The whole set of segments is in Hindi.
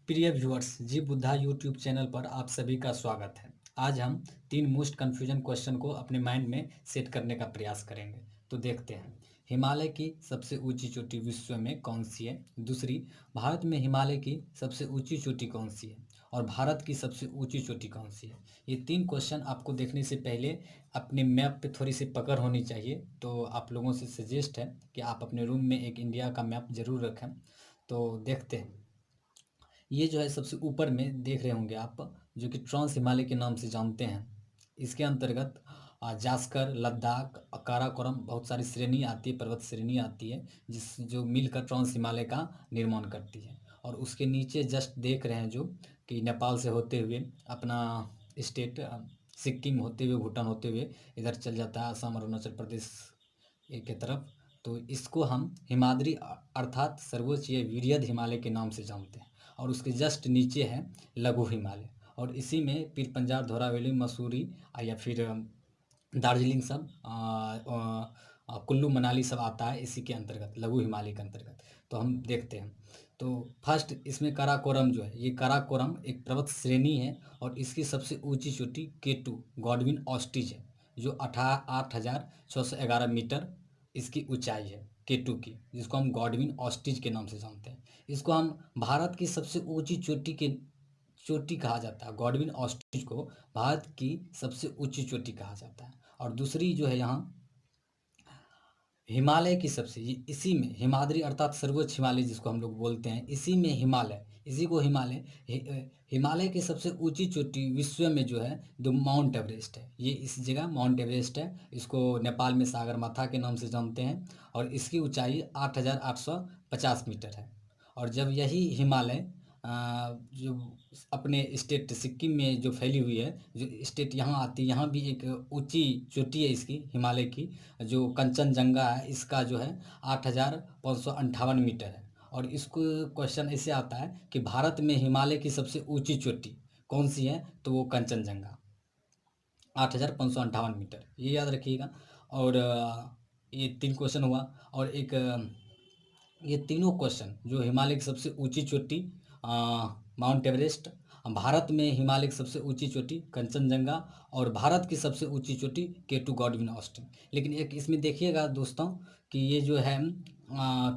प्रिय व्यूअर्स, जी बुद्धा यूट्यूब चैनल पर आप सभी का स्वागत है। आज हम 3 मोस्ट कन्फ्यूजन क्वेश्चन को अपने माइंड में सेट करने का प्रयास करेंगे। तो देखते हैं, हिमालय की सबसे ऊंची चोटी विश्व में कौन सी है। दूसरी, भारत में हिमालय की सबसे ऊंची चोटी कौन सी है। और भारत की सबसे ऊंची चोटी कौन सी है। ये 3 क्वेश्चन आपको देखने से पहले अपने मैप पे थोड़ी सी पकड़ होनी चाहिए। तो आप लोगों से सजेस्ट है कि आप अपने रूम में एक इंडिया का मैप ज़रूर रखें। तो देखते हैं, ये जो है सबसे ऊपर में देख रहे होंगे आप, जो कि ट्रांस हिमालय के नाम से जानते हैं। इसके अंतर्गत जास्कर, लद्दाख, काराकोरम बहुत सारी श्रेणी आती है, पर्वत श्रेणी आती है, जो मिलकर ट्रांस हिमालय का निर्माण करती है। और उसके नीचे जस्ट देख रहे हैं जो कि नेपाल से होते हुए अपना स्टेट सिक्किम होते हुए, भूटान होते हुए इधर चल जाता है, असम, अरुणाचल प्रदेश एक के तरफ। तो इसको हम हिमाद्री अर्थात सर्वोच्च या वीर्यध हिमालय के नाम से जानते हैं। और उसके जस्ट नीचे है लघु हिमालय। और इसी में पीर पंजाल, धौलावेली, मसूरी या फिर दार्जिलिंग सब कुल्लू मनाली सब आता है इसी के अंतर्गत, लघु हिमालय के अंतर्गत। तो हम देखते हैं, तो फर्स्ट इसमें काराकोरम जो है, ये काराकोरम एक पर्वत श्रेणी है और इसकी सबसे ऊंची चोटी K2 गॉडविन ऑस्टिज है, जो 8,611 मीटर इसकी ऊंचाई है K2 की, जिसको हम गॉडविन ऑस्टिज के नाम से जानते हैं। इसको हम भारत की सबसे ऊंची चोटी कहा जाता है। गॉडविन ऑस्टिच को भारत की सबसे ऊंची चोटी कहा जाता है। और दूसरी जो है यहाँ हिमालय की सबसे, ये इसी में हिमाद्री अर्थात सर्वोच्च हिमालय जिसको हम लोग बोलते हैं, इसी में हिमालय, इसी को हिमालय की सबसे ऊंची चोटी विश्व में जो है जो माउंट एवरेस्ट है, ये इस जगह माउंट एवरेस्ट है। इसको नेपाल में सागरमाथा के नाम से जानते हैं। और इसकी ऊंचाई 8,850 मीटर है। और जब यही हिमालय जो अपने स्टेट सिक्किम में जो फैली हुई है, जो स्टेट यहाँ आती है, यहाँ भी एक ऊंची चोटी है इसकी हिमालय की, जो कंचनजंगा है, इसका जो है 8,558 मीटर है। और इसको क्वेश्चन ऐसे आता है कि भारत में हिमालय की सबसे ऊंची चोटी कौन सी है, तो वो कंचनजंगा 8,558 मीटर, ये याद रखिएगा। और ये 3 क्वेश्चन हुआ। और एक ये तीनों क्वेश्चन जो हिमालय की सबसे ऊंची चोटी माउंट एवरेस्ट, भारत में हिमालय की सबसे ऊंची चोटी कंचनजंगा, और भारत की सबसे ऊंची चोटी K2 गॉडविन ऑस्टिन। लेकिन एक इसमें देखिएगा दोस्तों कि ये जो है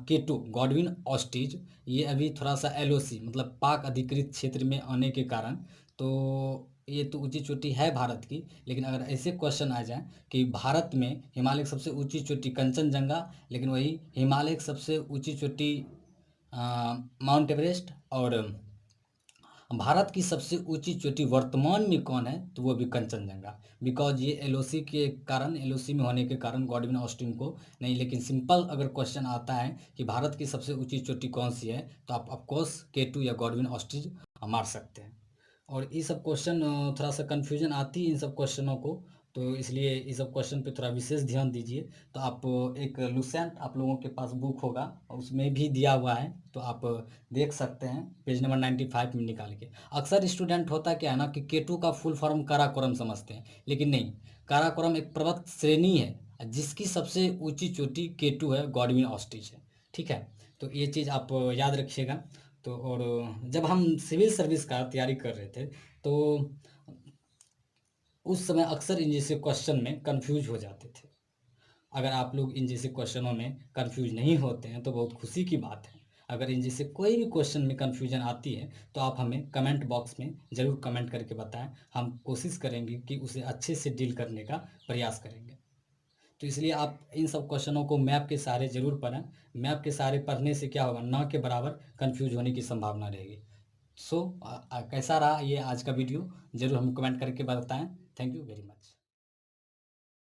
K2 गॉडविन ऑस्टिज, ये अभी थोड़ा सा LOC मतलब पाक अधिकृत क्षेत्र में आने के कारण, तो ये तो ऊंची चोटी है भारत की। लेकिन अगर ऐसे क्वेश्चन आ जाए कि भारत में हिमालय की सबसे ऊंची चोटी कंचनजंगा, लेकिन वही हिमालय की सबसे ऊंची चोटी माउंट एवरेस्ट, और भारत की सबसे ऊंची चोटी वर्तमान में कौन है, तो वो भी कंचनजंगा। बिकॉज ये LOC के कारण, LOC में होने के कारण गॉडविन ऑस्टिन को नहीं। लेकिन सिंपल अगर क्वेश्चन आता है कि भारत की सबसे ऊंची चोटी कौन सी है, तो आप ऑफकोर्स K2 या गॉडविन ऑस्टिन मार सकते हैं। और ये सब क्वेश्चन थोड़ा सा कन्फ्यूजन आती है इन सब क्वेश्चनों को, तो इसलिए इस सब क्वेश्चन पे थोड़ा विशेष ध्यान दीजिए। तो आप एक लुसेंट आप लोगों के पास बुक होगा और उसमें भी दिया हुआ है, तो आप देख सकते हैं पेज नंबर 95 में निकाल के। अक्सर स्टूडेंट होता क्या है ना कि K2 का फुल फॉर्म काराकोरम समझते हैं, लेकिन नहीं, काराकोरम एक पर्वत श्रेणी है जिसकी सबसे ऊंची चोटी K2 है, गॉडविन ऑस्टिच है। ठीक है, तो ये चीज़ आप याद रखिएगा। तो और जब हम सिविल सर्विस का तैयारी कर रहे थे, तो उस समय अक्सर इन जैसे क्वेश्चन में कंफ्यूज हो जाते थे। अगर आप लोग इन जैसे क्वेश्चनों में कंफ्यूज नहीं होते हैं तो बहुत खुशी की बात है। अगर इन जैसे कोई भी क्वेश्चन में कंफ्यूजन आती है तो आप हमें कमेंट बॉक्स में ज़रूर कमेंट करके बताएं। हम कोशिश करेंगे कि उसे अच्छे से डील करने का प्रयास करेंगे। तो इसलिए आप इन सब क्वेश्चनों को मैप के सहारे ज़रूर पढ़ें। मैप के सहारे पढ़ने से क्या होगा, ना के बराबर कंफ्यूज होने की संभावना रहेगी। सो कैसा रहा ये आज का वीडियो, ज़रूर हम कमेंट करके बताएं। Thank you very much.